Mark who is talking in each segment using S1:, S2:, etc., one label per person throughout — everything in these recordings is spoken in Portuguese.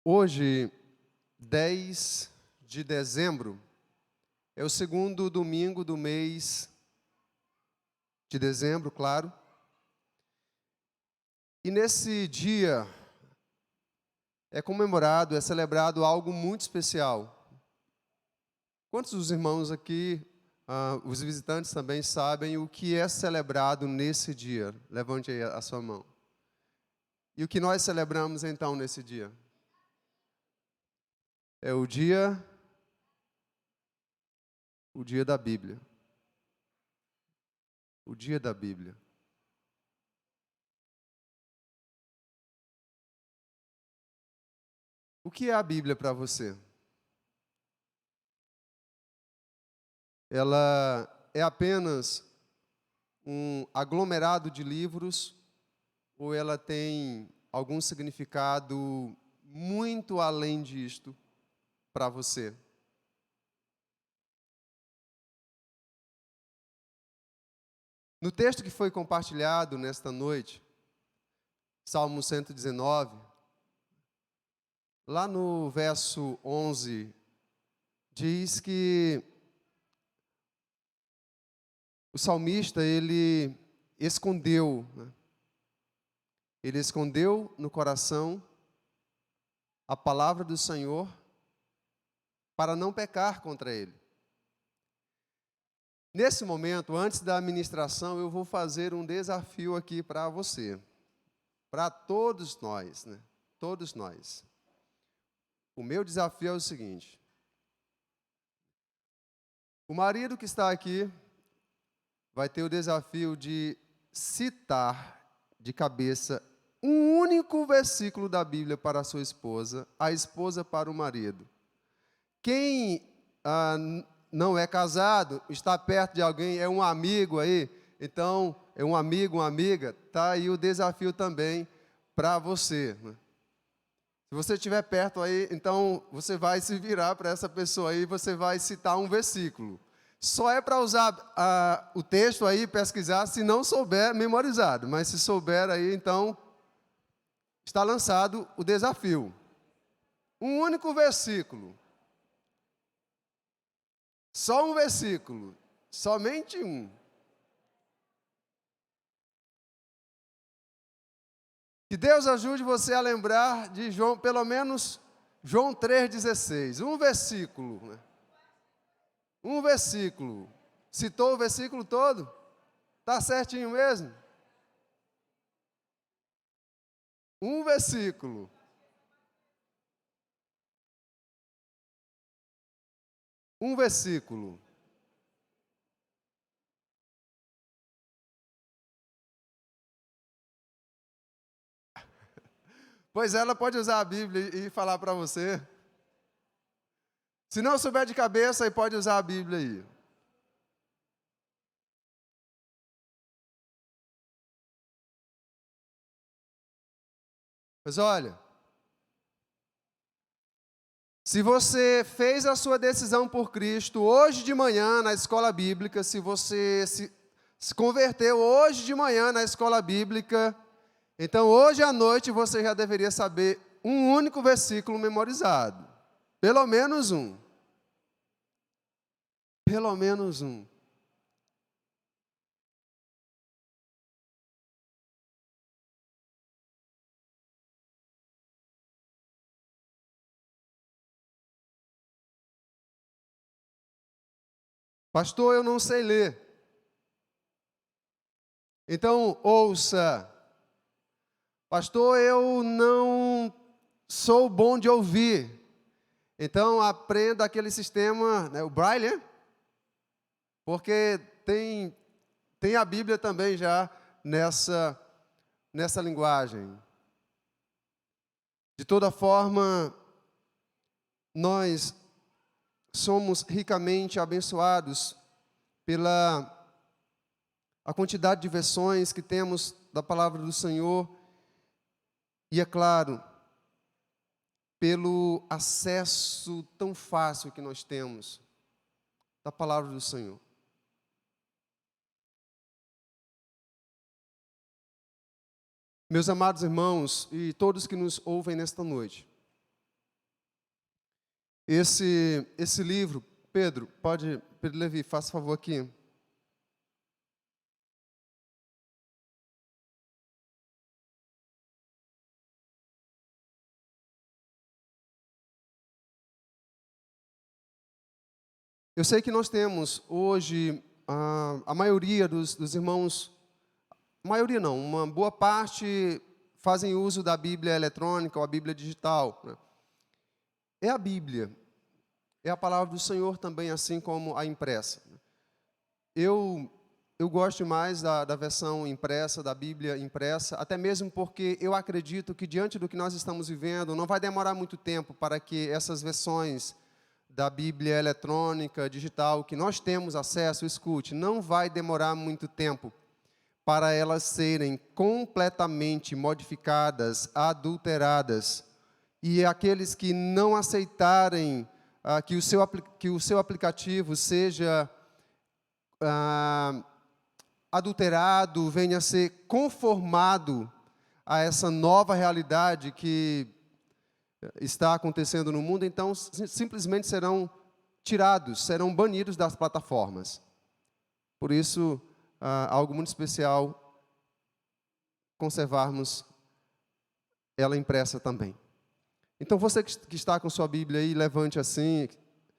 S1: Hoje, 10 de dezembro, é o segundo domingo do mês de dezembro, claro. E nesse dia é comemorado, é celebrado algo muito especial. Quantos dos irmãos aqui, os visitantes também sabem o que é celebrado nesse dia? Levante aí a sua mão. E o que nós celebramos então nesse dia? É o dia da Bíblia. O dia da Bíblia. O que é a Bíblia para você? Ela é apenas um aglomerado de livros ou ela tem algum significado muito além disto para você? No texto que foi compartilhado nesta noite, Salmo 119, lá no verso 11, diz que o salmista, ele escondeu no coração a palavra do Senhor para não pecar contra ele. Nesse momento, antes da ministração, eu vou fazer um desafio aqui para você, para todos nós, né? Todos nós. O meu desafio é o seguinte: o marido que está aqui vai ter o desafio de citar de cabeça um único versículo da Bíblia para a sua esposa, a esposa para o marido. Quem não é casado, está perto de alguém, é um amigo aí, então é um amigo, uma amiga, está aí o desafio também para você. Se você estiver perto aí, então você vai se virar para essa pessoa aí, você vai citar um versículo. Só é para usar o texto aí, pesquisar, se não souber, memorizado. Mas se souber aí, então, está lançado o desafio. Um único versículo. Só um versículo. Somente um. Que Deus ajude você a lembrar de João, pelo menos João 3,16. Um versículo, né? Um versículo. Citou o versículo todo? Está certinho mesmo? Um versículo. Um versículo. Pois ela pode usar a Bíblia e falar para você. Se não souber de cabeça, aí pode usar a Bíblia aí. Mas olha, se você fez a sua decisão por Cristo hoje de manhã na escola bíblica, se você se converteu hoje de manhã na escola bíblica, então hoje à noite você já deveria saber um único versículo memorizado. Pelo menos um. Pelo menos um. Pastor, eu não sei ler. Então, ouça. Pastor, eu não sou bom de ouvir. Então, aprenda aquele sistema, né, o Braille, né? Porque tem a Bíblia também já nessa linguagem. De toda forma, nós somos ricamente abençoados pela a quantidade de versões que temos da palavra do Senhor e, é claro, pelo acesso tão fácil que nós temos da palavra do Senhor. Meus amados irmãos e todos que nos ouvem nesta noite, Esse livro, Pedro Levi, faça favor aqui. Eu sei que nós temos hoje, a maioria dos irmãos, maioria não, uma boa parte fazem uso da Bíblia eletrônica ou a Bíblia digital, né? É a Bíblia, é a palavra do Senhor também, assim como a impressa. Eu gosto mais da versão impressa, da Bíblia impressa, até mesmo porque eu acredito que diante do que nós estamos vivendo, não vai demorar muito tempo para que essas versões da Bíblia eletrônica, digital, que nós temos acesso, escute, não vai demorar muito tempo para elas serem completamente modificadas, adulteradas, e aqueles que não aceitarem que o seu aplicativo seja adulterado, venha a ser conformado a essa nova realidade que está acontecendo no mundo, então simplesmente serão tirados, serão banidos das plataformas. Por isso, algo muito especial conservarmos ela impressa também. Então, você que está com sua Bíblia aí, levante assim.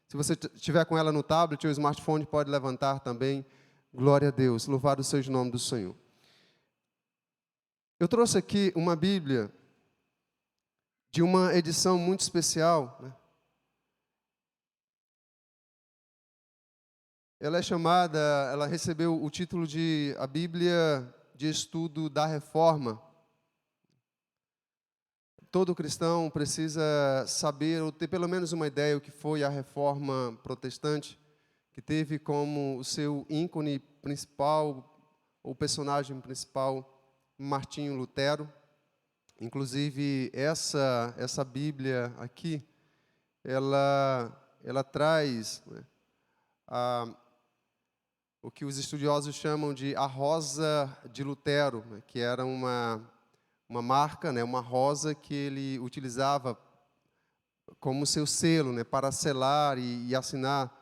S1: Se você estiver com ela no tablet ou smartphone, pode levantar também. Glória a Deus, louvado seja o nome do Senhor. Eu trouxe aqui uma Bíblia de uma edição muito especial, né? Ela recebeu o título de a Bíblia de Estudo da Reforma. Todo cristão precisa saber, ou ter pelo menos uma ideia, o que foi a Reforma Protestante, que teve como o seu ícone principal, ou personagem principal, Martinho Lutero. Inclusive, essa Bíblia aqui, ela traz, né, o que os estudiosos chamam de a Rosa de Lutero, né, que era uma marca, né, uma rosa que ele utilizava como seu selo, né, para selar e assinar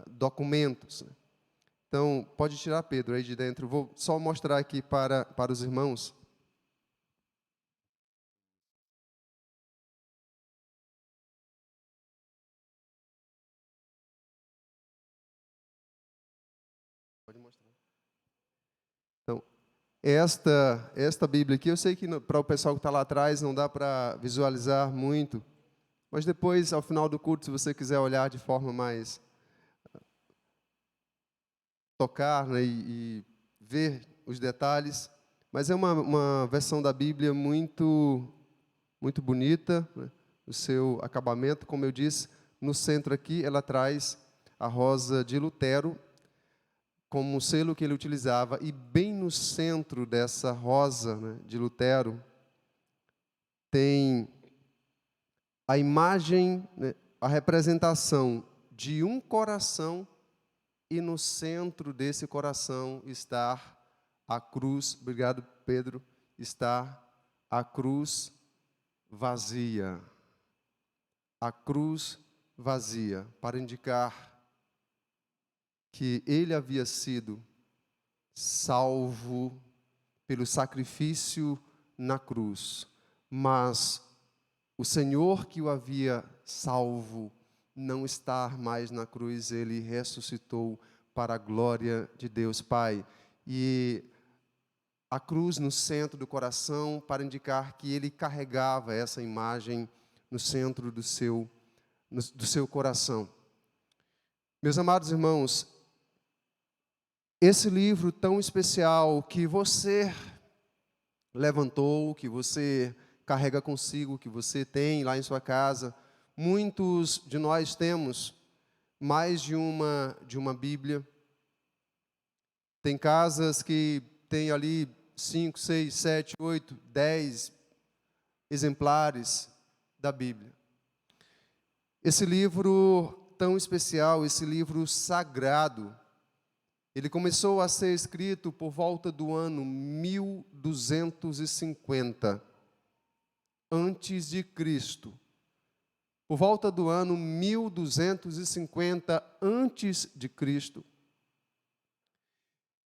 S1: documentos, né. Então, pode tirar, Pedro, aí de dentro. Vou só mostrar aqui para os irmãos. Pode mostrar. Então, esta Bíblia aqui, eu sei que para o pessoal que está lá atrás não dá para visualizar muito, mas depois, ao final do culto, se você quiser olhar de forma mais tocar, né, e ver os detalhes, mas é uma versão da Bíblia muito bonita, né, o seu acabamento, como eu disse, no centro aqui ela traz a rosa de Lutero como selo que ele utilizava, e bem no centro dessa rosa, né, de Lutero tem a imagem, né, a representação de um coração, e no centro desse coração está a cruz, obrigado Pedro, está a cruz vazia. A cruz vazia, para indicar que ele havia sido salvo pelo sacrifício na cruz, mas o Senhor que o havia salvo não está mais na cruz, ele ressuscitou para a glória de Deus Pai. E a cruz no centro do coração para indicar que ele carregava essa imagem no centro do seu coração. Meus amados irmãos, esse livro tão especial que você levantou, que você carrega consigo, que você tem lá em sua casa, muitos de nós temos mais de uma Bíblia. Tem casas que tem ali 5, 6, 7, 8, 10 exemplares da Bíblia. Esse livro tão especial, esse livro sagrado, ele começou a ser escrito por volta do ano 1250 antes de Cristo. por volta do ano 1250 antes de Cristo.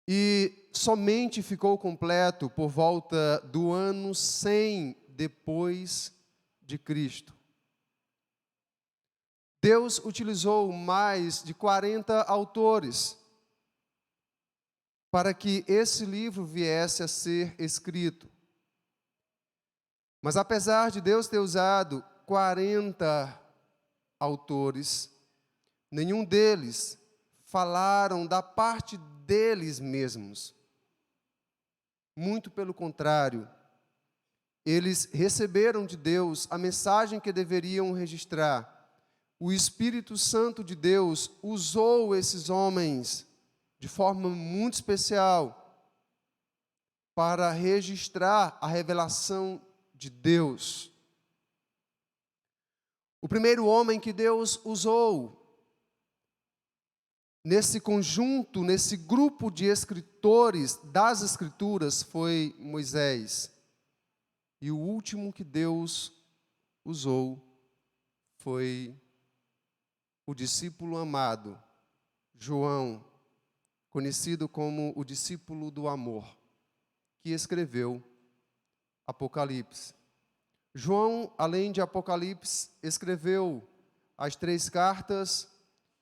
S1: E somente ficou completo por volta do ano 100 depois de Cristo. Deus utilizou mais de 40 autores para que esse livro viesse a ser escrito. Mas apesar de Deus ter usado 40 autores, nenhum deles falaram da parte deles mesmos. Muito pelo contrário, eles receberam de Deus a mensagem que deveriam registrar. O Espírito Santo de Deus usou esses homens de forma muito especial para registrar a revelação de Deus. O primeiro homem que Deus usou nesse conjunto, nesse grupo de escritores das Escrituras foi Moisés. E o último que Deus usou foi o discípulo amado, João, conhecido como o discípulo do amor, que escreveu Apocalipse. João, além de Apocalipse, escreveu as 3 cartas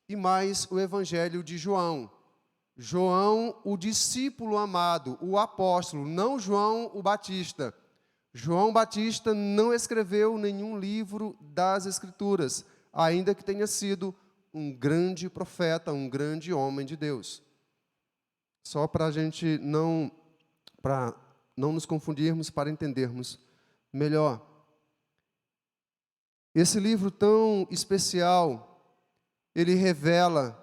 S1: e mais o Evangelho de João. João, o discípulo amado, o apóstolo, não João o Batista. João Batista não escreveu nenhum livro das Escrituras, ainda que tenha sido um grande profeta, um grande homem de Deus. Só para a gente não nos confundirmos, para entendermos melhor. Esse livro tão especial, ele revela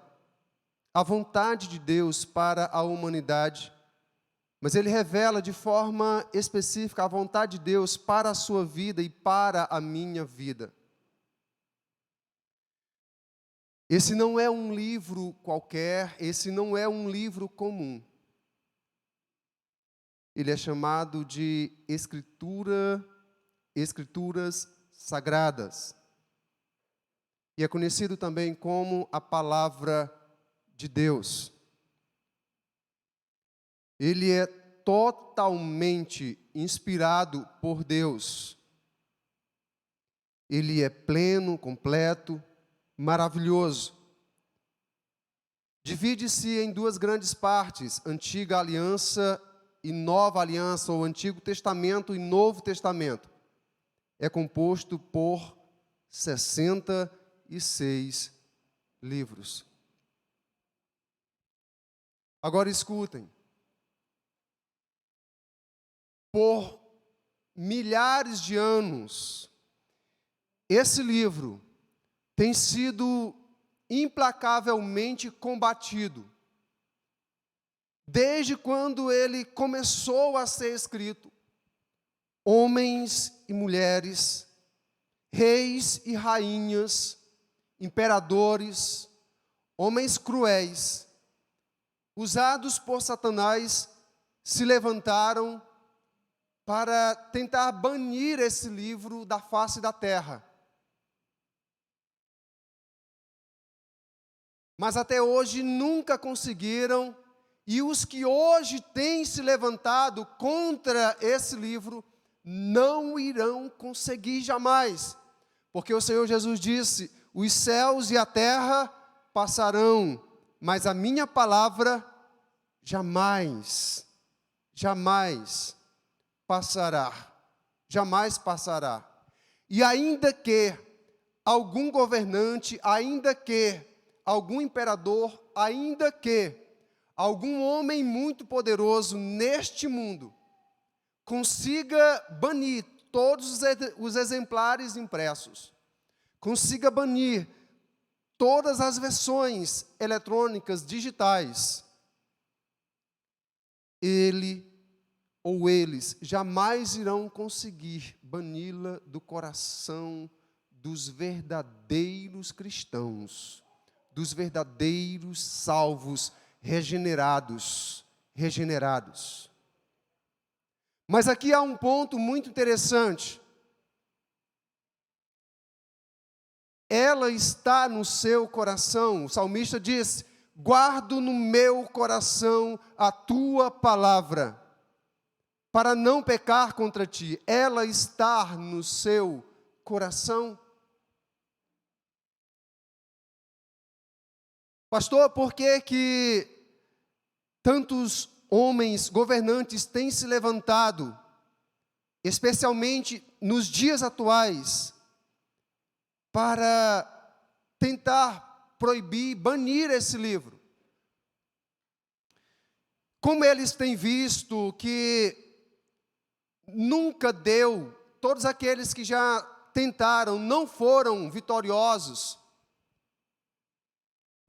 S1: a vontade de Deus para a humanidade, mas ele revela de forma específica a vontade de Deus para a sua vida e para a minha vida. Esse não é um livro qualquer, esse não é um livro comum. Ele é chamado de Escrituras Sagradas. E é conhecido também como a Palavra de Deus. Ele é totalmente inspirado por Deus. Ele é pleno, completo, maravilhoso. Divide-se em 2 grandes partes, Antiga Aliança e Nova Aliança, ou Antigo Testamento e Novo Testamento. É composto por 66 livros. Agora escutem. Por milhares de anos, esse livro tem sido implacavelmente combatido. Desde quando ele começou a ser escrito, homens e mulheres, reis e rainhas, imperadores, homens cruéis, usados por Satanás, se levantaram para tentar banir esse livro da face da terra. Mas até hoje nunca conseguiram, e os que hoje têm se levantado contra esse livro não irão conseguir jamais, porque o Senhor Jesus disse: os céus e a terra passarão, mas a minha palavra jamais passará. Jamais passará. E ainda que algum governante, ainda que algum imperador, ainda que algum homem muito poderoso neste mundo consiga banir todos os exemplares impressos, consiga banir todas as versões eletrônicas, digitais, ele ou eles jamais irão conseguir bani-la do coração dos verdadeiros cristãos, dos verdadeiros salvos, regenerados. Mas aqui há um ponto muito interessante. ela está no seu coração. O salmista diz: guardo no meu coração a tua palavra, para não pecar contra ti. Ela está no seu coração. Pastor, por que tantos homens governantes têm se levantado, especialmente nos dias atuais, para tentar proibir, banir esse livro? Como eles têm visto que nunca deu, todos aqueles que já tentaram não foram vitoriosos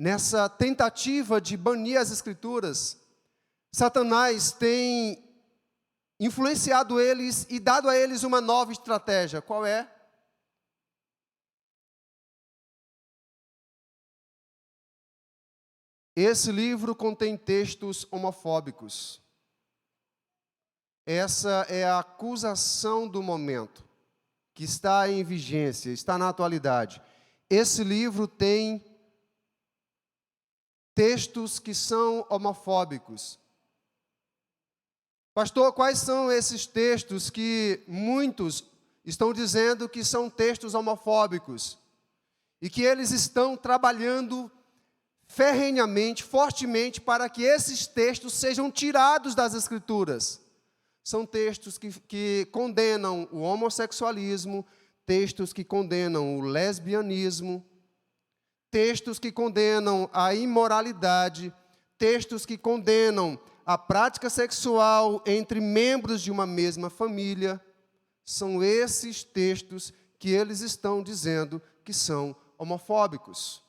S1: nessa tentativa de banir as Escrituras, Satanás tem influenciado eles e dado a eles uma nova estratégia. Qual é? Esse livro contém textos homofóbicos. Essa é a acusação do momento, que está em vigência, está na atualidade. Esse livro tem textos que são homofóbicos. Pastor, quais são esses textos que muitos estão dizendo que são textos homofóbicos? E que eles estão trabalhando ferrenhamente, fortemente, para que esses textos sejam tirados das Escrituras. São textos que condenam o homossexualismo, textos que condenam o lesbianismo, textos que condenam a imoralidade, textos que condenam a prática sexual entre membros de uma mesma família. São esses textos que eles estão dizendo que são homofóbicos.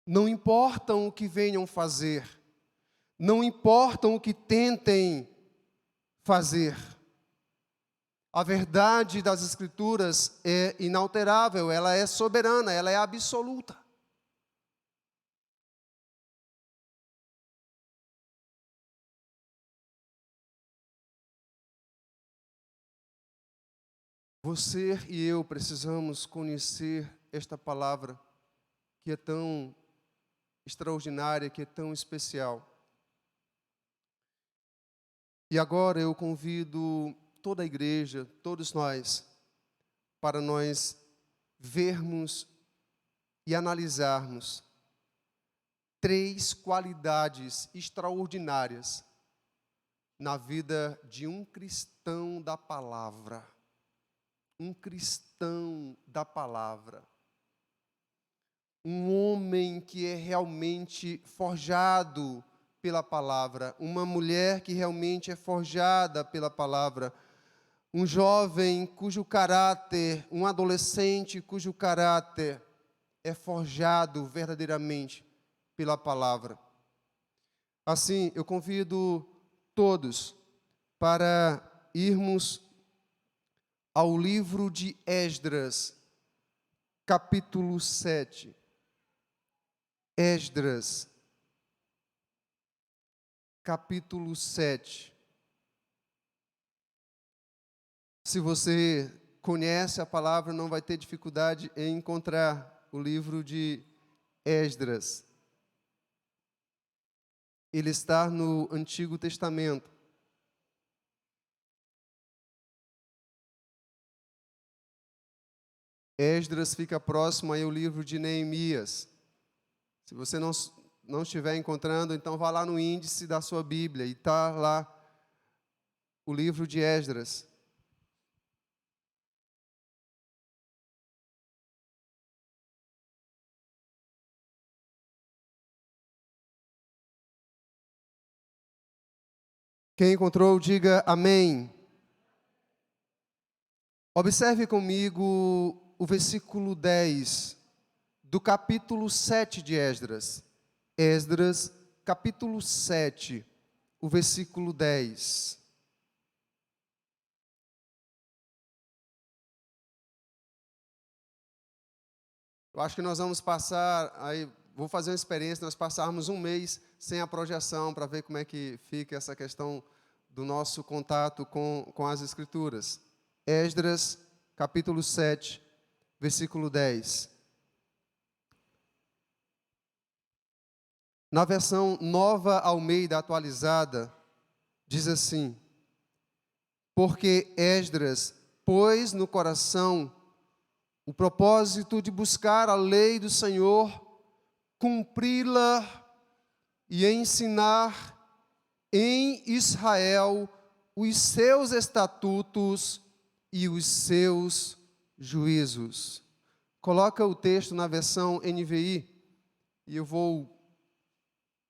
S1: Não importam o que venham fazer, não importam o que tentem fazer. A verdade das Escrituras é inalterável, ela é soberana, ela é absoluta. Você e eu precisamos conhecer esta palavra que é tão extraordinária, que é tão especial. E agora eu convido toda a igreja, todos nós, para nós vermos e analisarmos 3 qualidades extraordinárias na vida de um cristão da palavra. Um cristão da palavra. Um homem que é realmente forjado pela palavra. Uma mulher que realmente é forjada pela palavra. Um jovem cujo caráter, um adolescente cujo caráter é forjado verdadeiramente pela palavra. Assim, eu convido todos para irmos ao livro de Esdras, capítulo 7. Esdras, capítulo 7. Se você conhece a palavra, não vai ter dificuldade em encontrar o livro de Esdras. Ele está no Antigo Testamento. Esdras fica próximo aí ao livro de Neemias. Se você não estiver encontrando, então vá lá no índice da sua Bíblia e está lá o livro de Esdras. Quem encontrou, diga amém. Observe comigo o versículo 10 do capítulo 7 de Esdras. Esdras, capítulo 7, o versículo 10. Eu acho que nós vamos passar, aí vou fazer uma experiência, nós passarmos um mês sem a projeção, para ver como é que fica essa questão do nosso contato com as Escrituras. Esdras, capítulo 7, versículo 10. Na versão Nova Almeida atualizada, diz assim: porque Esdras pôs no coração o propósito de buscar a lei do Senhor, cumpri-la e ensinar em Israel os seus estatutos e os seus juízos. Coloca o texto na versão NVI e eu vou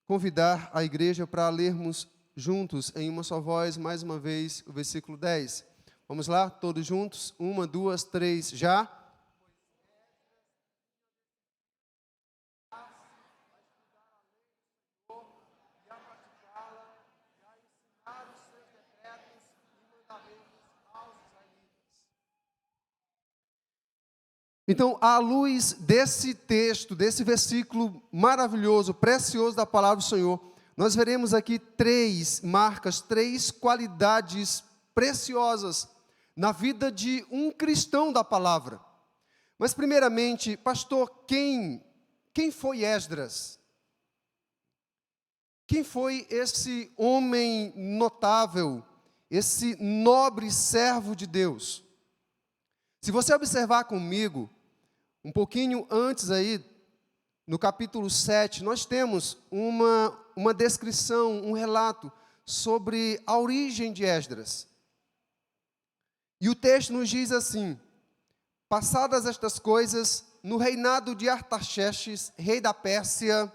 S1: convidar a igreja para lermos juntos, em uma só voz, mais uma vez, o versículo 10. Vamos lá, todos juntos? 1, 2, 3, já? Então, à luz desse texto, desse versículo maravilhoso, precioso da palavra do Senhor, nós veremos aqui 3 marcas, 3 qualidades preciosas na vida de um cristão da palavra. Mas, primeiramente, pastor, quem foi Esdras? Quem foi esse homem notável, esse nobre servo de Deus? Se você observar comigo, um pouquinho antes aí, no capítulo 7, nós temos uma descrição, um relato sobre a origem de Esdras. E o texto nos diz assim: passadas estas coisas, no reinado de Artaxerxes, rei da Pérsia,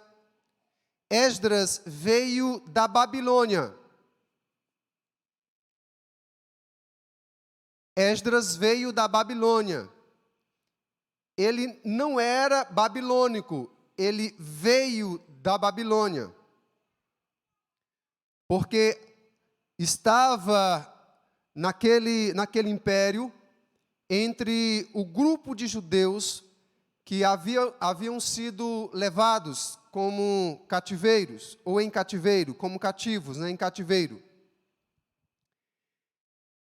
S1: Esdras veio da Babilônia. Esdras veio da Babilônia. Ele não era babilônico, ele veio da Babilônia. Porque estava naquele império, entre o grupo de judeus que haviam sido levados como cativeiros, ou em cativeiro, como cativos, em cativeiro.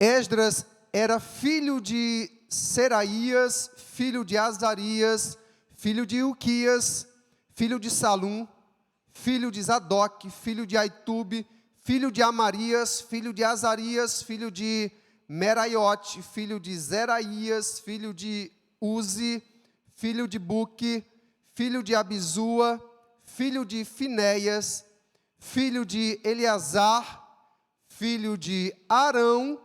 S1: Esdras era filho de Seraías, filho de Azarias, filho de Ilquias, filho de Salum, filho de Zadok, filho de Aitube, filho de Amarias, filho de Azarias, filho de Meraiote, filho de Zeraías, filho de Uzi, filho de Buque, filho de Abizua, filho de Finéias, filho de Eleazar, filho de Arão,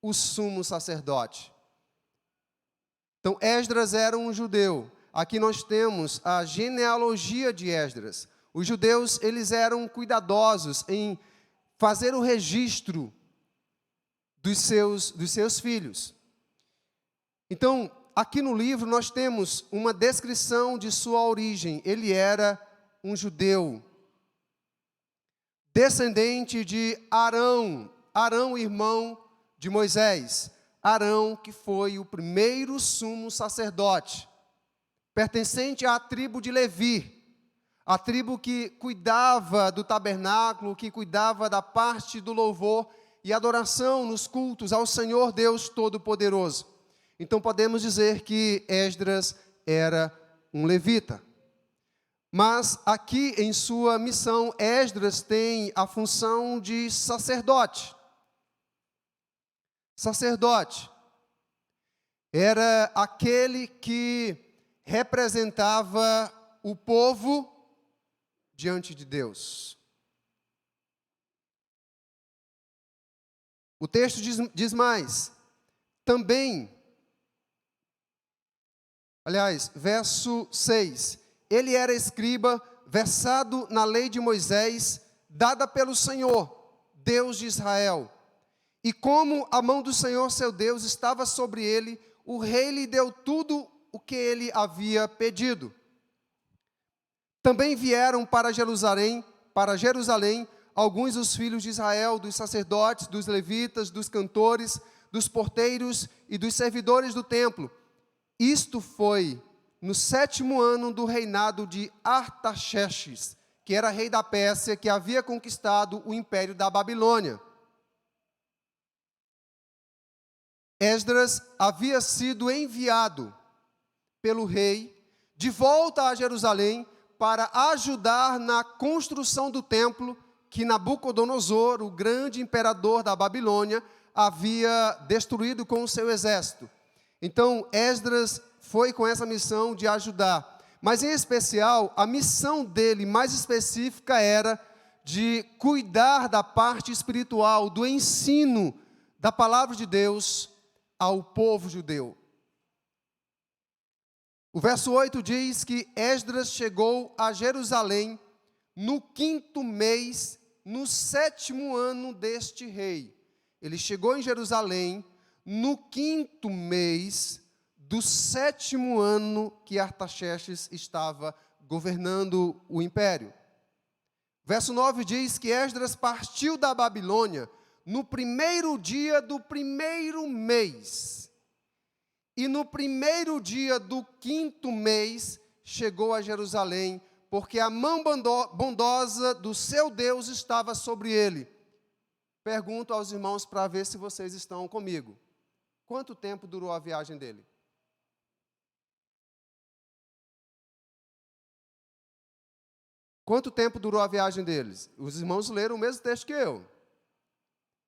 S1: o sumo sacerdote. Então, Esdras era um judeu. Aqui nós temos a genealogia de Esdras. Os judeus, eles eram cuidadosos em fazer o registro dos seus filhos. Então, aqui no livro nós temos uma descrição de sua origem. Ele era um judeu, descendente de Arão, irmão de Moisés. Arão, que foi o primeiro sumo sacerdote, pertencente à tribo de Levi, a tribo que cuidava do tabernáculo, que cuidava da parte do louvor e adoração nos cultos ao Senhor Deus Todo-Poderoso. Então podemos dizer que Esdras era um levita. Mas aqui em sua missão, Esdras tem a função de sacerdote. Sacerdote era aquele que representava o povo diante de Deus. O texto diz mais, também, aliás, verso 6, ele era escriba, versado na lei de Moisés, dada pelo Senhor, Deus de Israel. E como a mão do Senhor, seu Deus, estava sobre ele, o rei lhe deu tudo o que ele havia pedido. Também vieram para Jerusalém, alguns dos filhos de Israel, dos sacerdotes, dos levitas, dos cantores, dos porteiros e dos servidores do templo. Isto foi no 7º ano do reinado de Artaxerxes, que era rei da Pérsia, que havia conquistado o império da Babilônia. Esdras havia sido enviado pelo rei de volta a Jerusalém para ajudar na construção do templo que Nabucodonosor, o grande imperador da Babilônia, havia destruído com o seu exército. Então, Esdras foi com essa missão de ajudar. Mas, em especial, a missão dele mais específica era de cuidar da parte espiritual, do ensino da palavra de Deus ao povo judeu. O verso 8 diz que Esdras chegou a Jerusalém no 5º mês, no 7º ano deste rei. Ele chegou em Jerusalém no 5º mês do 7º ano que Artaxerxes estava governando o império. Verso 9 diz que Esdras partiu da Babilônia no 1º dia do 1º mês. E no 1º dia do 5º mês chegou a Jerusalém, porque a mão bondosa do seu Deus estava sobre ele. Pergunto aos irmãos para ver se vocês estão comigo. Quanto tempo durou a viagem dele? Quanto tempo durou a viagem deles? Os irmãos leram o mesmo texto que eu.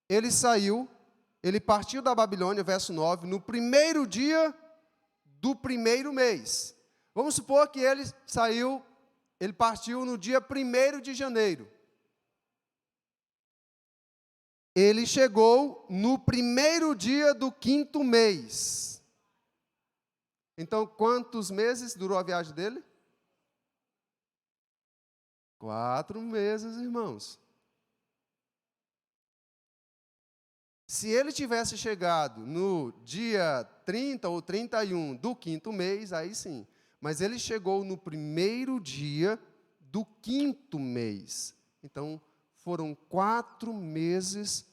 S1: Ele saiu, ele partiu da Babilônia, verso 9, no 1º dia do 1º mês. Vamos supor que ele partiu no dia 1º de janeiro. Ele chegou no 1º dia do 5º mês. Então, quantos meses durou a viagem dele? 4 meses, irmãos. Se ele tivesse chegado no dia 30 ou 31 do 5º mês, aí sim. Mas ele chegou no 1º dia do 5º mês. Então, foram 4 meses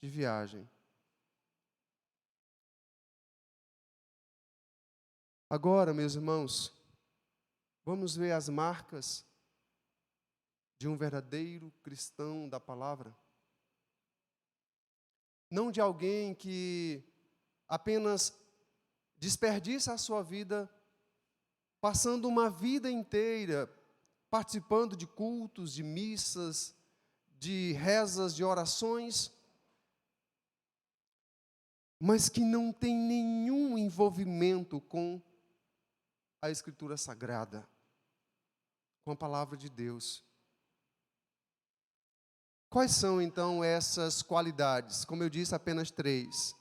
S1: de viagem. Agora, meus irmãos, vamos ver as marcas de um verdadeiro cristão da palavra. Não de alguém que apenas desperdiça a sua vida, passando uma vida inteira, participando de cultos, de missas, de rezas, de orações, mas que não tem nenhum envolvimento com a Escritura Sagrada, com a palavra de Deus. Quais são, então, essas qualidades? Como eu disse, apenas 3.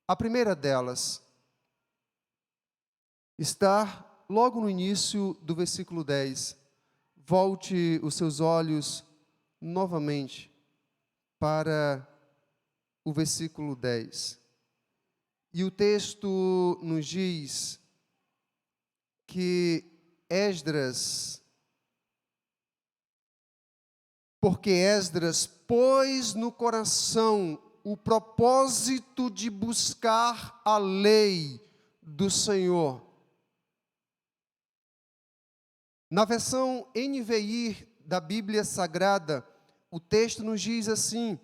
S1: A primeira delas está logo no início do versículo 10. Volte os seus olhos novamente para o versículo 10. E o texto nos diz que porque Esdras pôs no coração o propósito de buscar a lei do Senhor. Na versão NVI da Bíblia Sagrada, o texto nos diz assim: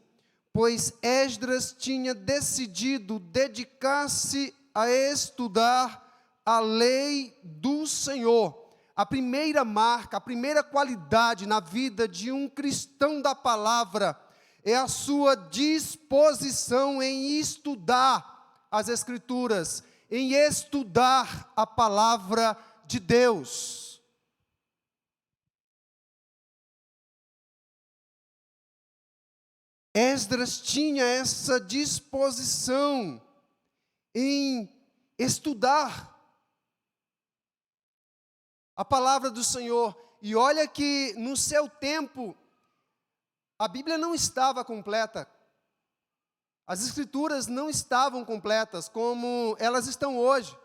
S1: pois Esdras tinha decidido dedicar-se a estudar a lei do Senhor. A primeira marca, a primeira qualidade na vida de um cristão da palavra é a sua disposição em estudar as Escrituras, em estudar a palavra de Deus. Esdras tinha essa disposição em estudar a palavra do Senhor. E olha que no seu tempo, a Bíblia não estava completa. As Escrituras não estavam completas como elas estão hoje.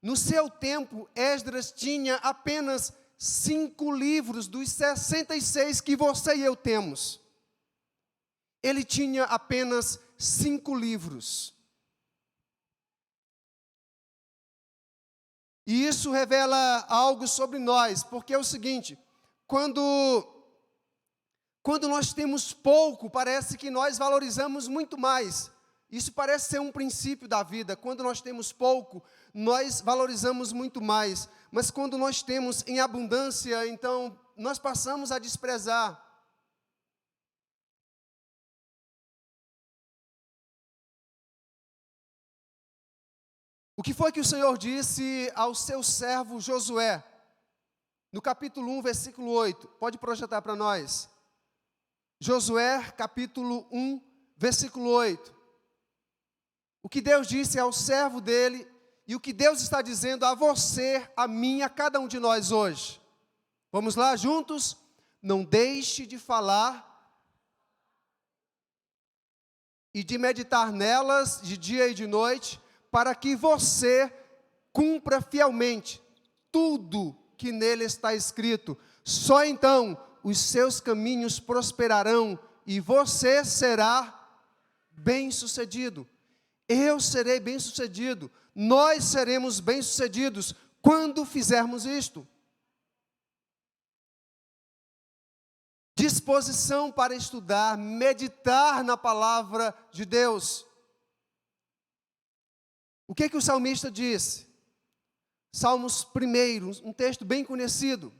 S1: No seu tempo, Esdras tinha apenas 5 livros dos 66 que você e eu temos. Ele tinha apenas 5 livros. E isso revela algo sobre nós, porque é o seguinte: quando nós temos pouco, parece que nós valorizamos muito mais. Isso parece ser um princípio da vida. Quando nós temos pouco, nós valorizamos muito mais. Mas quando nós temos em abundância, então nós passamos a desprezar. O que foi que o Senhor disse ao seu servo Josué? No capítulo 1, versículo 8. Pode projetar para nós. Josué, capítulo 1, versículo 8. O que Deus disse ao servo dele e o que Deus está dizendo a você, a mim, a cada um de nós hoje. Vamos lá juntos? Não deixe de falar e de meditar nelas de dia e de noite, para que você cumpra fielmente tudo que nele está escrito. Só então os seus caminhos prosperarão e você será bem-sucedido. Eu serei bem-sucedido. Nós seremos bem-sucedidos quando fizermos isto. Disposição para estudar, meditar na palavra de Deus. O que o salmista disse? Salmos 1, um texto bem conhecido.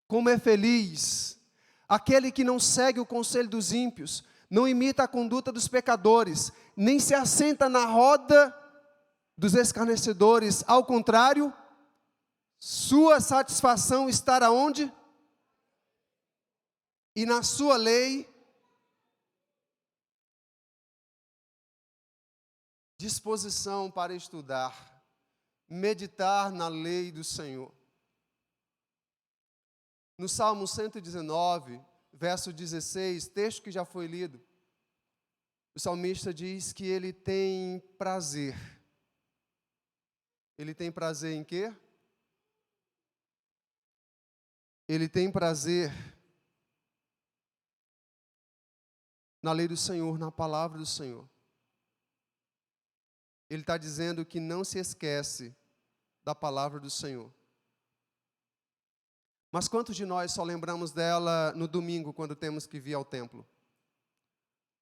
S1: Como é feliz aquele que não segue o conselho dos ímpios, não imita a conduta dos pecadores, nem se assenta na roda dos escarnecedores. Ao contrário, sua satisfação está aonde? E na sua lei. Disposição para estudar, meditar na lei do Senhor. No Salmo 119, verso 16, texto que já foi lido, o salmista diz que ele tem prazer. Ele tem prazer em quê? Ele tem prazer na lei do Senhor, na palavra do Senhor. Ele está dizendo que não se esquece da palavra do Senhor. Mas quantos de nós só lembramos dela no domingo, quando temos que vir ao templo?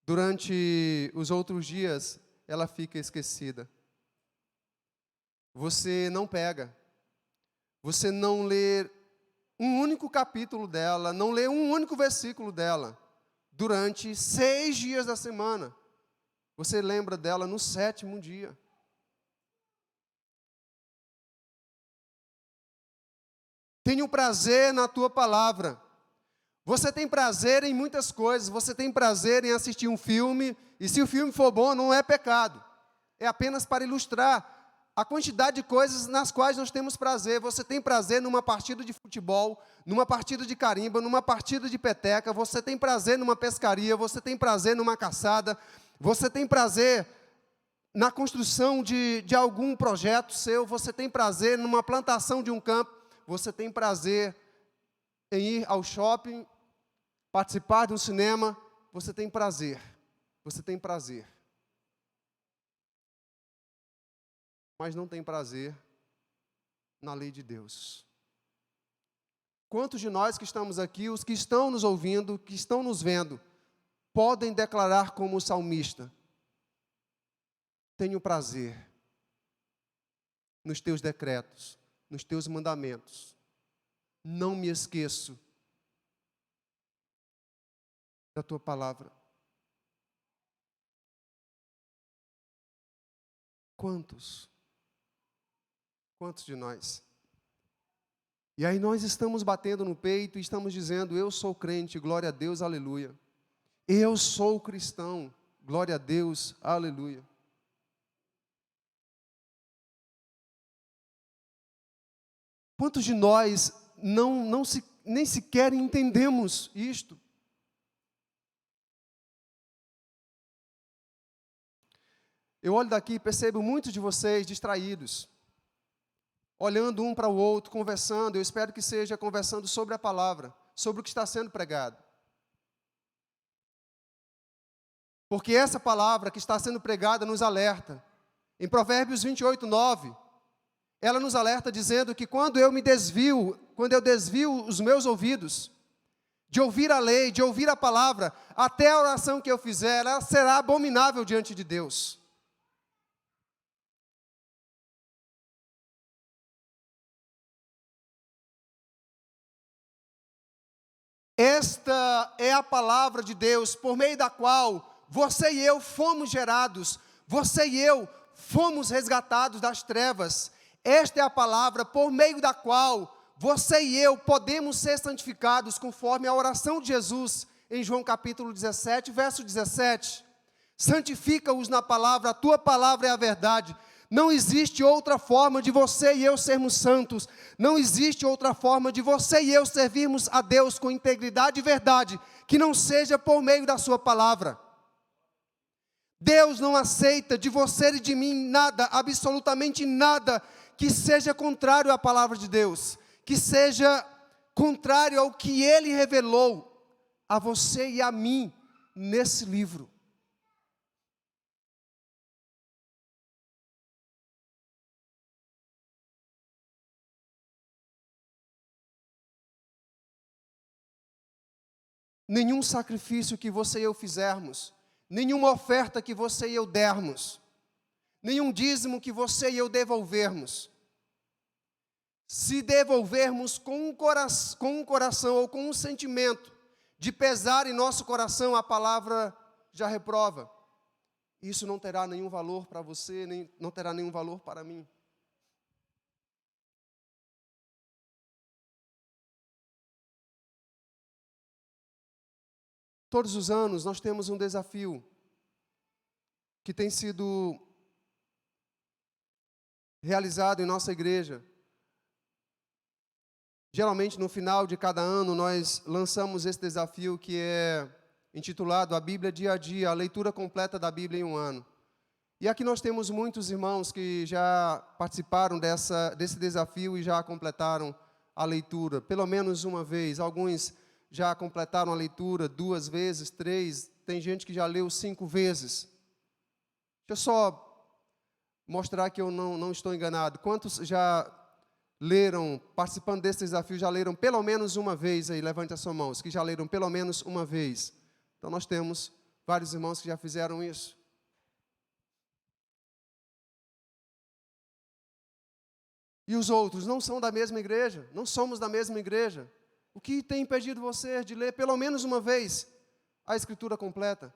S1: Durante os outros dias, ela fica esquecida. Você não pega. Você não lê um único capítulo dela, não lê um único versículo dela. Durante 6 dias da semana. Você lembra dela no 7º dia. Tenho prazer na tua palavra. Você tem prazer em muitas coisas. Você tem prazer em assistir um filme. E se o filme for bom, não é pecado. É apenas para ilustrar a quantidade de coisas nas quais nós temos prazer. Você tem prazer numa partida de futebol, numa partida de carimba, numa partida de peteca. Você tem prazer numa pescaria. Você tem prazer numa caçada. Você tem prazer na construção de algum projeto seu. Você tem prazer numa plantação de um campo. Você tem prazer em ir ao shopping, participar de um cinema. Você tem prazer. Você tem prazer. Mas não tem prazer na lei de Deus. Quantos de nós que estamos aqui, os que estão nos ouvindo, que estão nos vendo, podem declarar como o salmista: tenho prazer nos teus decretos, nos teus mandamentos. Não me esqueço da tua palavra. Quantos? Quantos de nós? E aí nós estamos batendo no peito e estamos dizendo: eu sou crente, glória a Deus, aleluia. Eu sou cristão, glória a Deus, aleluia. Quantos de nós nem sequer entendemos isto? Eu olho daqui e percebo muitos de vocês distraídos, olhando um para o outro, conversando. Eu espero que seja conversando sobre a palavra, sobre o que está sendo pregado. Porque essa palavra que está sendo pregada nos alerta. Em Provérbios 28, 9, ela nos alerta dizendo que quando eu desvio os meus ouvidos de ouvir a lei, de ouvir a palavra, até a oração que eu fizer, ela será abominável diante de Deus. Esta é a palavra de Deus, por meio da qual você e eu fomos gerados, você e eu fomos resgatados das trevas. Esta é a palavra por meio da qual você e eu podemos ser santificados, conforme a oração de Jesus em João capítulo 17, verso 17. Santifica-os na palavra, a tua palavra é a verdade. Não existe outra forma de você e eu sermos santos. Não existe outra forma de você e eu servirmos a Deus com integridade e verdade, que não seja por meio da sua palavra. Deus não aceita de você e de mim nada, absolutamente nada, que seja contrário à palavra de Deus, que seja contrário ao que Ele revelou a você e a mim nesse livro. Nenhum sacrifício que você e eu fizermos, nenhuma oferta que você e eu dermos, nenhum dízimo que você e eu devolvermos, se devolvermos com um coração ou com um sentimento de pesar em nosso coração, a palavra já reprova. Isso não terá nenhum valor para você, nem não terá nenhum valor para mim. Todos os anos nós temos um desafio que tem sido realizado em nossa igreja. Geralmente no final de cada ano nós lançamos esse desafio que é intitulado A Bíblia Dia a Dia, a leitura completa da Bíblia em um ano. E aqui nós temos muitos irmãos que já participaram desse desafio e já completaram a leitura, pelo menos uma vez. Alguns já completaram a leitura 2 vezes, 3, tem gente que já leu 5 vezes. Deixa eu só mostrar que eu não estou enganado. Quantos já leram, participando desse desafio, já leram pelo menos uma vez aí? Levante a sua mão, os que já leram pelo menos uma vez. Então nós temos vários irmãos que já fizeram isso. E os outros não são da mesma igreja, não somos da mesma igreja. O que tem impedido você de ler pelo menos uma vez a Escritura completa?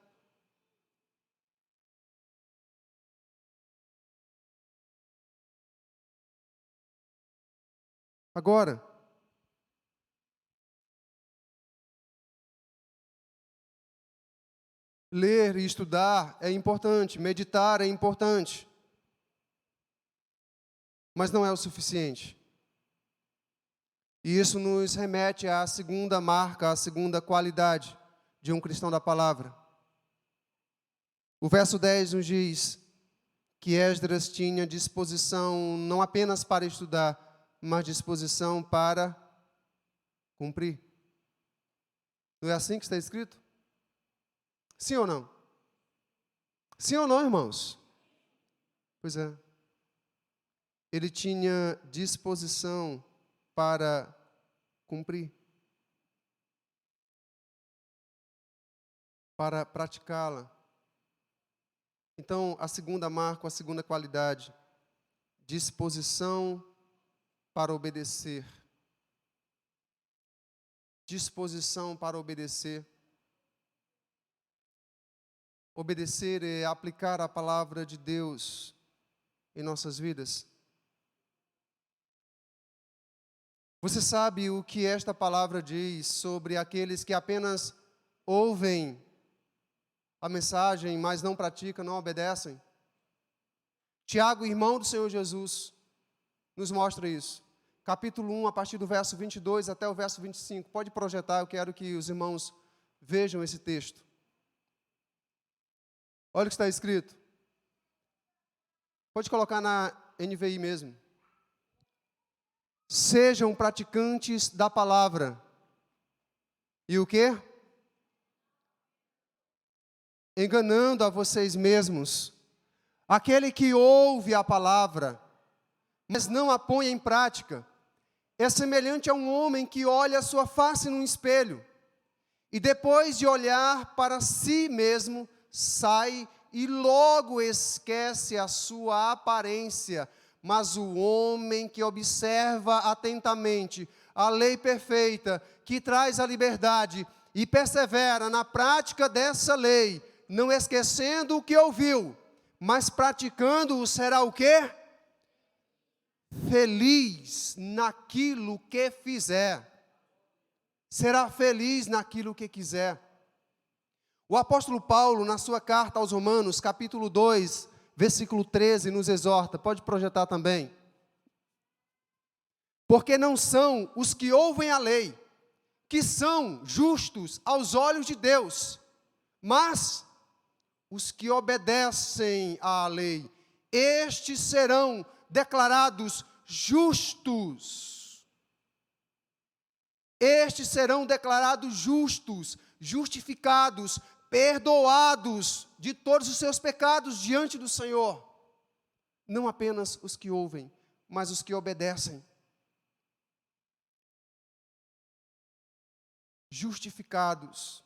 S1: Agora, ler e estudar é importante, meditar é importante, mas não é o suficiente. E isso nos remete à segunda marca, à segunda qualidade de um cristão da palavra. O verso 10 nos diz que Esdras tinha disposição não apenas para estudar, mas disposição para cumprir. Não é assim que está escrito? Sim ou não? Sim ou não, irmãos? Pois é. Ele tinha disposição para cumprir, para praticá-la. Então, a segunda marca, a segunda qualidade, disposição para obedecer. Disposição para obedecer. Obedecer é aplicar a palavra de Deus em nossas vidas. Você sabe o que esta palavra diz sobre aqueles que apenas ouvem a mensagem, mas não praticam, não obedecem? Tiago, irmão do Senhor Jesus, nos mostra isso. Capítulo 1, a partir do verso 22 até o verso 25. Pode projetar, eu quero que os irmãos vejam esse texto. Olha o que está escrito. Pode colocar na NVI mesmo. Sejam praticantes da palavra. E o quê? Enganando a vocês mesmos. Aquele que ouve a palavra, mas não a põe em prática, é semelhante a um homem que olha a sua face num espelho e depois de olhar para si mesmo, sai e logo esquece a sua aparência. Mas o homem que observa atentamente a lei perfeita, que traz a liberdade, e persevera na prática dessa lei, não esquecendo o que ouviu, mas praticando-o, será o quê? Feliz naquilo que fizer. Será feliz naquilo que quiser. O apóstolo Paulo, na sua carta aos Romanos, capítulo 2, versículo 13, nos exorta, pode projetar também. Porque não são os que ouvem a lei, que são justos aos olhos de Deus, mas os que obedecem à lei, estes serão declarados justos. Estes serão declarados justos, justificados, perdoados de todos os seus pecados diante do Senhor. Não apenas os que ouvem, mas os que obedecem. Justificados.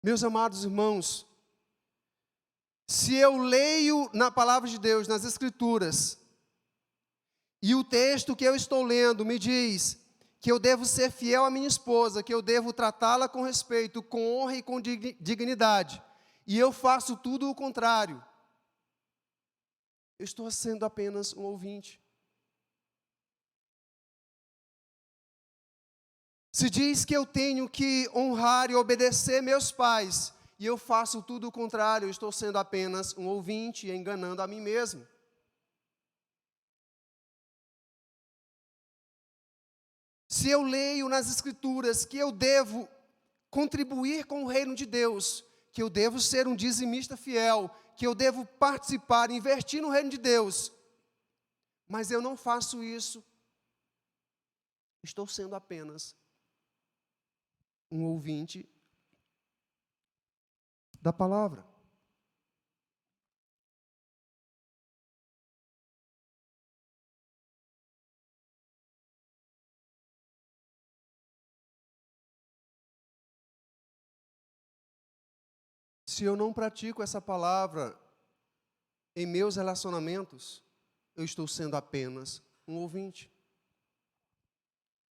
S1: Meus amados irmãos, se eu leio na palavra de Deus, nas Escrituras, e o texto que eu estou lendo me diz que eu devo ser fiel à minha esposa, que eu devo tratá-la com respeito, com honra e com dignidade, e eu faço tudo o contrário, eu estou sendo apenas um ouvinte. Se diz que eu tenho que honrar e obedecer meus pais, e eu faço tudo o contrário, eu estou sendo apenas um ouvinte e enganando a mim mesmo. Se eu leio nas Escrituras que eu devo contribuir com o reino de Deus, que eu devo ser um dizimista fiel, que eu devo participar, investir no reino de Deus, mas eu não faço isso, estou sendo apenas um ouvinte da palavra. Se eu não pratico essa palavra em meus relacionamentos, eu estou sendo apenas um ouvinte.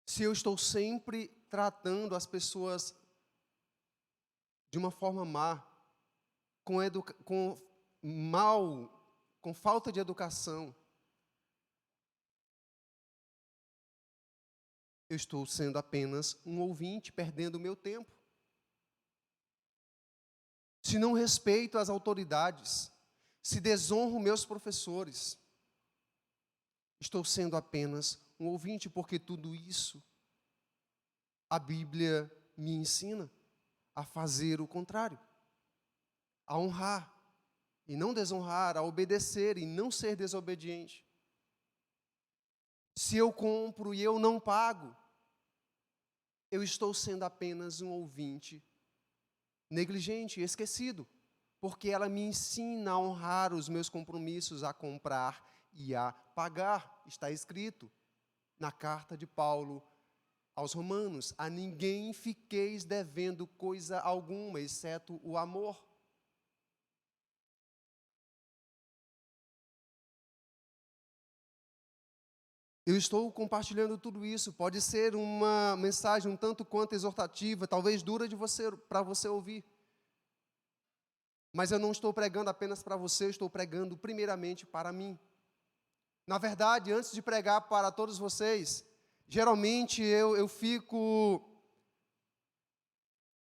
S1: Se eu estou sempre tratando as pessoas de uma forma má, com falta de educação, eu estou sendo apenas um ouvinte, perdendo o meu tempo. Se não respeito as autoridades, se desonro meus professores, estou sendo apenas um ouvinte, porque tudo isso a Bíblia me ensina a fazer o contrário, a honrar e não desonrar, a obedecer e não ser desobediente. Se eu compro e eu não pago, eu estou sendo apenas um ouvinte negligente, esquecido, porque ela me ensina a honrar os meus compromissos, a comprar e a pagar. Está escrito na carta de Paulo aos Romanos: a ninguém fiqueis devendo coisa alguma, exceto o amor. Eu estou compartilhando tudo isso, pode ser uma mensagem um tanto quanto exortativa, talvez dura para você ouvir. Mas eu não estou pregando apenas para você, eu estou pregando primeiramente para mim. Na verdade, antes de pregar para todos vocês, geralmente eu fico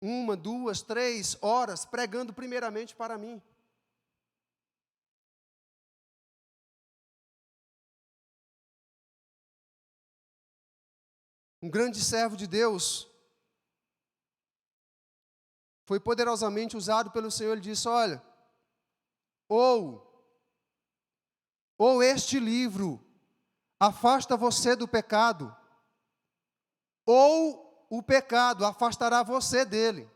S1: 1, 2, 3 horas pregando primeiramente para mim. Um grande servo de Deus foi poderosamente usado pelo Senhor. Ele disse: olha, ou este livro afasta você do pecado, ou o pecado afastará você dele.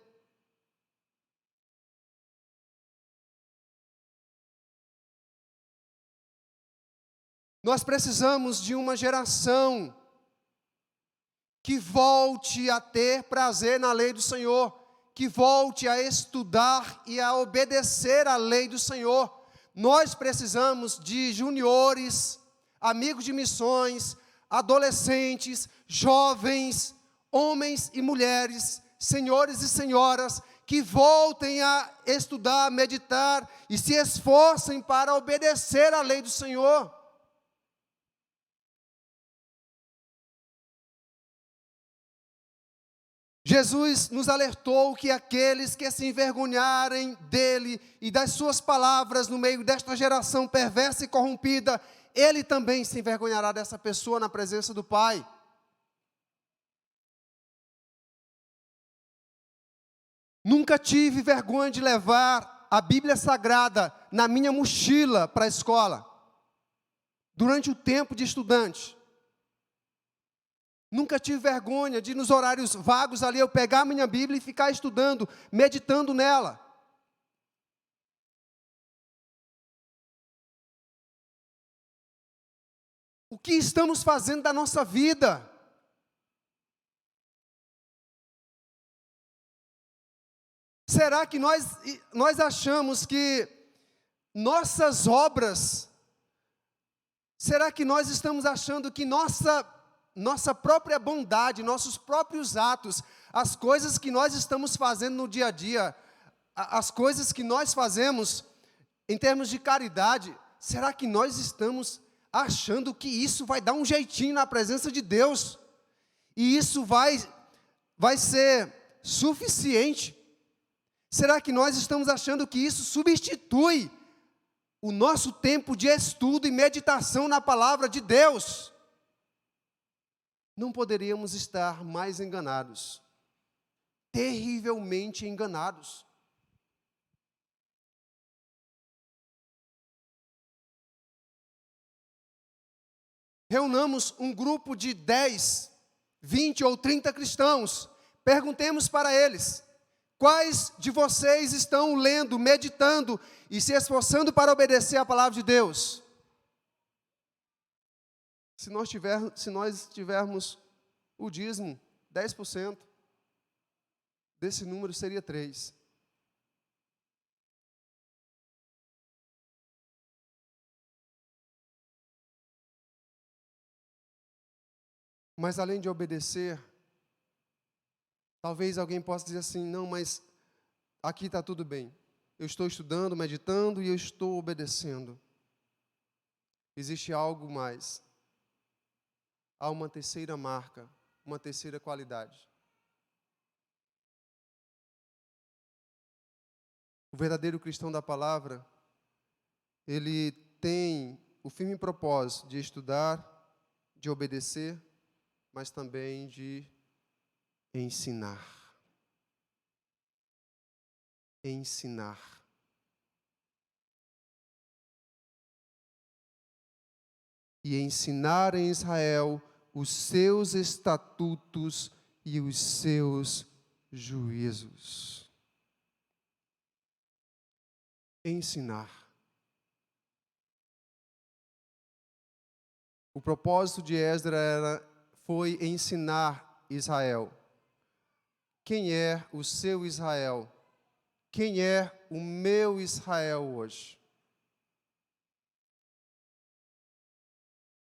S1: Nós precisamos de uma geração que volte a ter prazer na lei do Senhor, que volte a estudar e a obedecer à lei do Senhor. Nós precisamos de juniores, amigos de missões, adolescentes, jovens, homens e mulheres, senhores e senhoras, que voltem a estudar, meditar e se esforcem para obedecer à lei do Senhor. Jesus nos alertou que aqueles que se envergonharem dele e das suas palavras no meio desta geração perversa e corrompida, ele também se envergonhará dessa pessoa na presença do Pai. Nunca tive vergonha de levar a Bíblia Sagrada na minha mochila para a escola, durante o tempo de estudante. Nunca tive vergonha de, nos horários vagos ali, eu pegar a minha Bíblia e ficar estudando, meditando nela. O que estamos fazendo da nossa vida? Será que nós achamos que nossas obras, será que nós estamos achando que nossa própria bondade, nossos próprios atos, as coisas que nós estamos fazendo no dia a dia, as coisas que nós fazemos em termos de caridade, será que nós estamos achando que isso vai dar um jeitinho na presença de Deus? E isso vai ser suficiente? Será que nós estamos achando que isso substitui o nosso tempo de estudo e meditação na palavra de Deus? Não poderíamos estar mais enganados, terrivelmente enganados. Reunamos um grupo de 10, 20 ou 30 cristãos, perguntemos para eles: quais de vocês estão lendo, meditando e se esforçando para obedecer à palavra de Deus? Se nós tivermos o dízimo, 10%, desse número seria 3. Mas além de obedecer, talvez alguém possa dizer assim: não, mas aqui está tudo bem. Eu estou estudando, meditando e eu estou obedecendo. Existe algo mais. Há uma terceira marca, uma terceira qualidade. O verdadeiro cristão da palavra, ele tem o firme propósito de estudar, de obedecer, mas também de ensinar. Ensinar. E ensinar em Israel os seus estatutos e os seus juízos. Ensinar. O propósito de Esdras foi ensinar Israel. Quem é o seu Israel? Quem é o meu Israel hoje?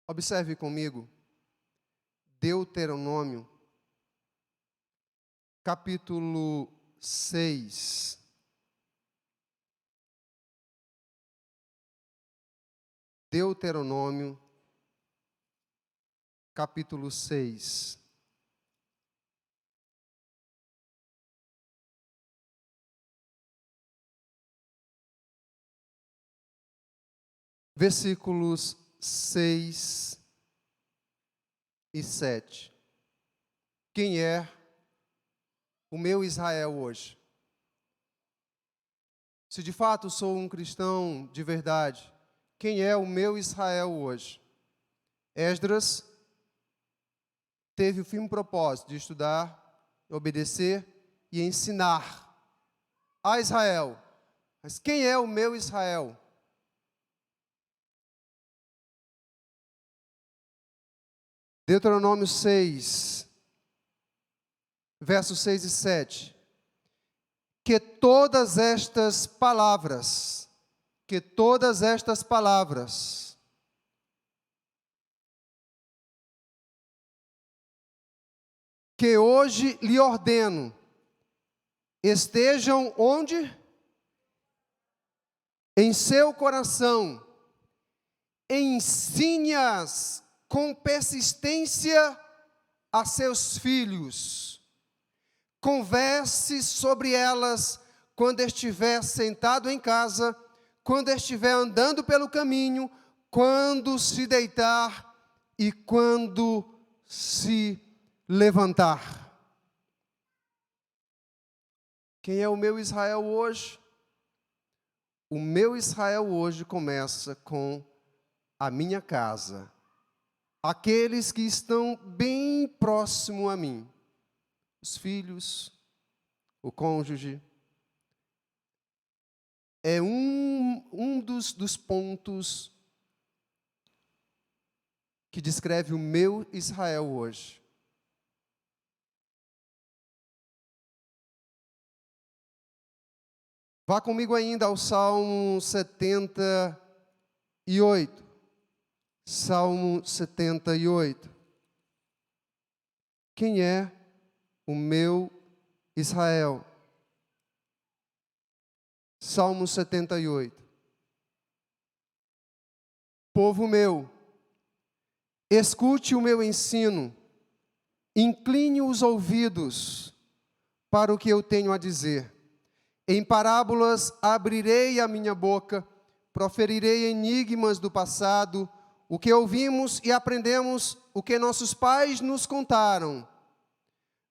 S1: Observe comigo, Deuteronômio, capítulo 6. Deuteronômio, capítulo 6. Versículos 6 e 7. Quem é o meu Israel hoje? Se de fato sou um cristão de verdade, quem é o meu Israel hoje? Esdras teve o firme propósito de estudar, obedecer e ensinar a Israel. Mas quem é o meu Israel? Deuteronômio 6, versos 6 e 7. Que todas estas palavras, que hoje lhe ordeno, estejam onde? Em seu coração. Ensine-as com persistência a seus filhos. Converse sobre elas quando estiver sentado em casa, quando estiver andando pelo caminho, quando se deitar e quando se levantar. Quem é o meu Israel hoje? O meu Israel hoje começa com a minha casa. Aqueles que estão bem próximo a mim. Os filhos, o cônjuge. É um dos pontos que descreve o meu Israel hoje. Vá comigo ainda ao Salmo 78. Salmo 78. Quem é o meu Israel? Salmo 78. Povo meu, escute o meu ensino, incline os ouvidos para o que eu tenho a dizer. Em parábolas abrirei a minha boca, proferirei enigmas do passado, o que ouvimos e aprendemos, o que nossos pais nos contaram.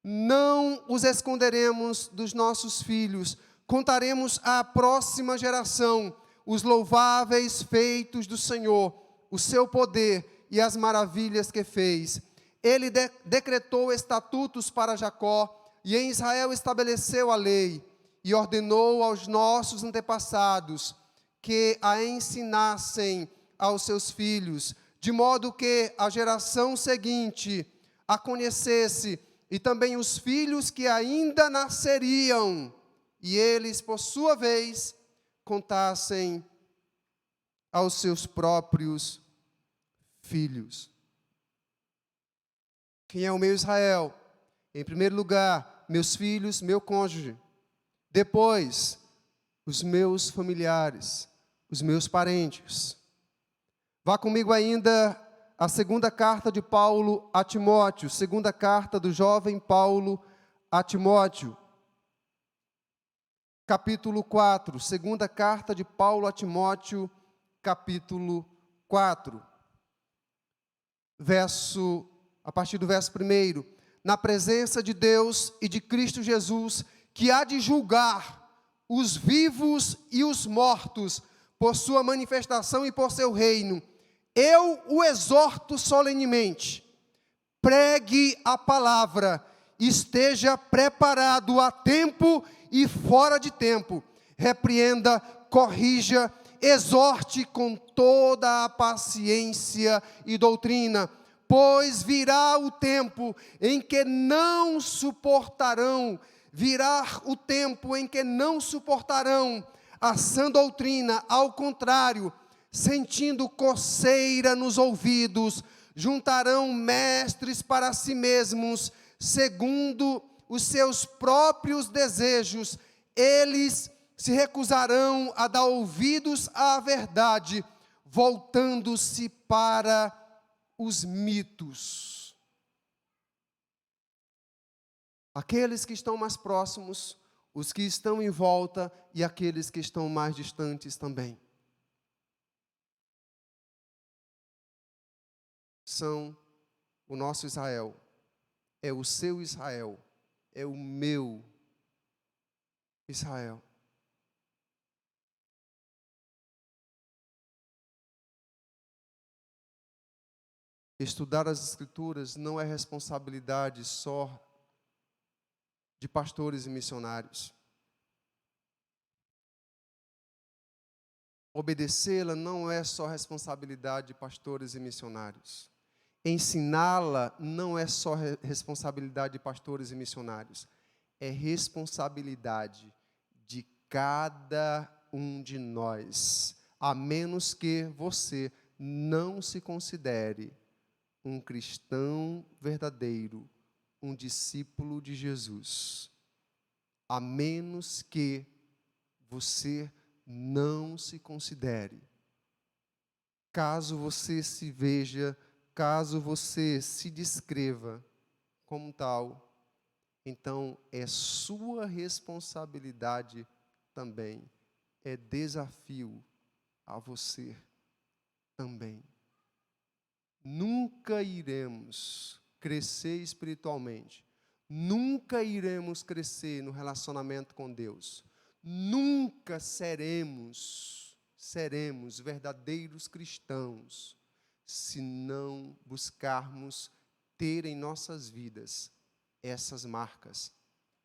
S1: Não os esconderemos dos nossos filhos, contaremos à próxima geração os louváveis feitos do Senhor, o seu poder e as maravilhas que fez. Ele decretou estatutos para Jacó, e em Israel estabeleceu a lei, e ordenou aos nossos antepassados que a ensinassem aos seus filhos, de modo que a geração seguinte a conhecesse, e também os filhos que ainda nasceriam, e eles, por sua vez, contassem aos seus próprios filhos. Quem é o meu Israel? Em primeiro lugar, meus filhos, meu cônjuge. Depois, os meus familiares, os meus parentes. Vá comigo ainda à segunda carta de Paulo a Timóteo, segunda carta do jovem Paulo a Timóteo, capítulo 4, segunda carta de Paulo a Timóteo, capítulo 4, a partir do verso 1. Na presença de Deus e de Cristo Jesus, que há de julgar os vivos e os mortos, por sua manifestação e por seu reino, eu o exorto solenemente, pregue a palavra, esteja preparado a tempo e fora de tempo, repreenda, corrija, exorte com toda a paciência e doutrina, pois virá o tempo em que não suportarão, a sã doutrina, ao contrário, sentindo coceira nos ouvidos, juntarão mestres para si mesmos, segundo os seus próprios desejos. Eles se recusarão a dar ouvidos à verdade, voltando-se para os mitos. Aqueles que estão mais próximos, os que estão em volta e aqueles que estão mais distantes também. São o nosso Israel, é o seu Israel, é o meu Israel. Estudar as Escrituras não é responsabilidade só de pastores e missionários. Obedecê-la não é só responsabilidade de pastores e missionários. Ensiná-la não é só responsabilidade de pastores e missionários, é responsabilidade de cada um de nós, a menos que você não se considere um cristão verdadeiro, um discípulo de Jesus. A menos que você não se considere. Caso você se veja, caso você se descreva como tal, então é sua responsabilidade também, é desafio a você também. Nunca iremos crescer espiritualmente, nunca iremos crescer no relacionamento com Deus, nunca seremos verdadeiros cristãos se não buscarmos ter em nossas vidas essas marcas,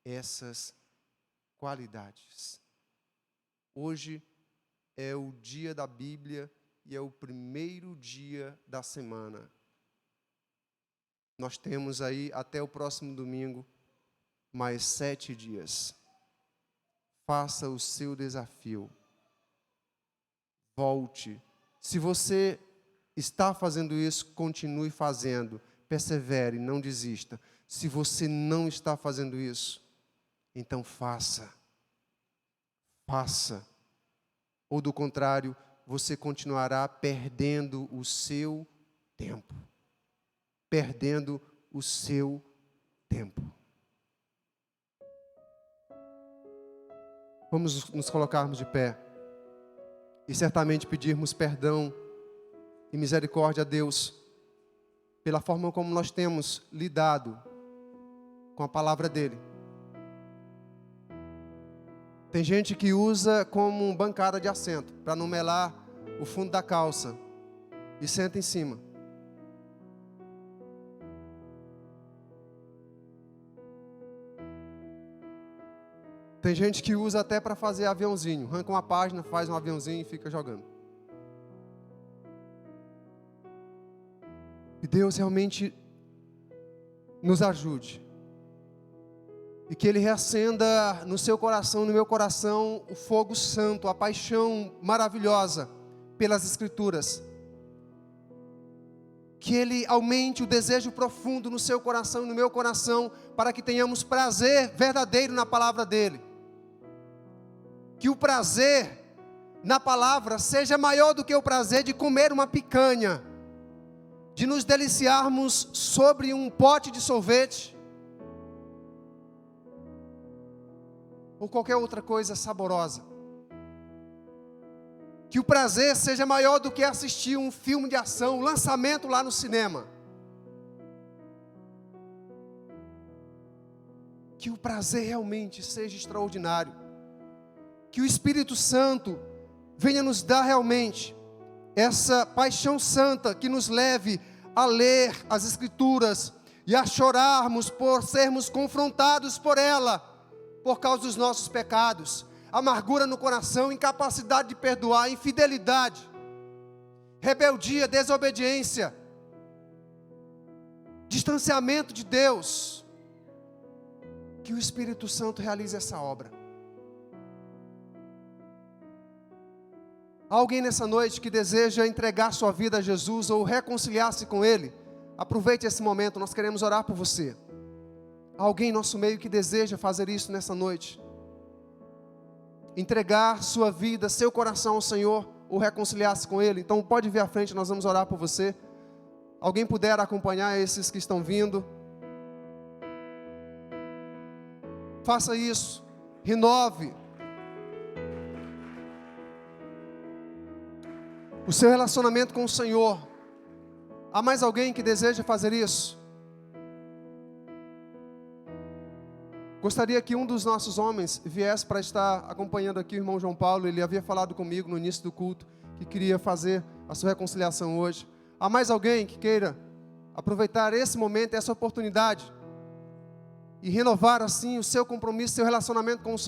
S1: essas qualidades. Hoje é o dia da Bíblia e é o primeiro dia da semana. Nós temos aí até o próximo domingo mais 7 dias. Faça o seu desafio. Volte. Se você está fazendo isso, continue fazendo. Persevere, não desista. Se você não está fazendo isso, então faça. Faça. Ou do contrário, você continuará perdendo o seu tempo. Perdendo o seu tempo. Vamos nos colocarmos de pé e certamente pedirmos perdão e misericórdia a Deus pela forma como nós temos lidado com a palavra dele. Tem gente que usa como bancada de assento para não melar o fundo da calça e senta em cima. Tem gente que usa até para fazer aviãozinho. Arranca uma página, faz um aviãozinho e fica jogando. Que Deus realmente nos ajude. E que Ele reacenda no seu coração, no meu coração, o fogo santo, a paixão maravilhosa pelas Escrituras. Que Ele aumente o desejo profundo no seu coração e no meu coração, para que tenhamos prazer verdadeiro na palavra dEle. Que o prazer na palavra seja maior do que o prazer de comer uma picanha, de nos deliciarmos sobre um pote de sorvete, ou qualquer outra coisa saborosa. Que o prazer seja maior do que assistir um filme de ação, um lançamento lá no cinema. Que o prazer realmente seja extraordinário. Que o Espírito Santo venha nos dar realmente essa paixão santa que nos leve a ler as Escrituras e a chorarmos por sermos confrontados por ela, por causa dos nossos pecados, amargura no coração, incapacidade de perdoar, infidelidade, rebeldia, desobediência, distanciamento de Deus. Que o Espírito Santo realize essa obra. Há alguém nessa noite que deseja entregar sua vida a Jesus ou reconciliar-se com Ele? Aproveite esse momento, nós queremos orar por você. Há alguém em nosso meio que deseja fazer isso nessa noite? Entregar sua vida, seu coração ao Senhor ou reconciliar-se com Ele? Então pode vir à frente, nós vamos orar por você. Alguém puder acompanhar esses que estão vindo? Faça isso, renove o seu relacionamento com o Senhor. Há mais alguém que deseja fazer isso? Gostaria que um dos nossos homens viesse para estar acompanhando aqui o irmão João Paulo. Ele havia falado comigo no início do culto que queria fazer a sua reconciliação hoje. Há mais alguém que queira aproveitar esse momento, essa oportunidade e renovar assim o seu compromisso, seu relacionamento com o Senhor?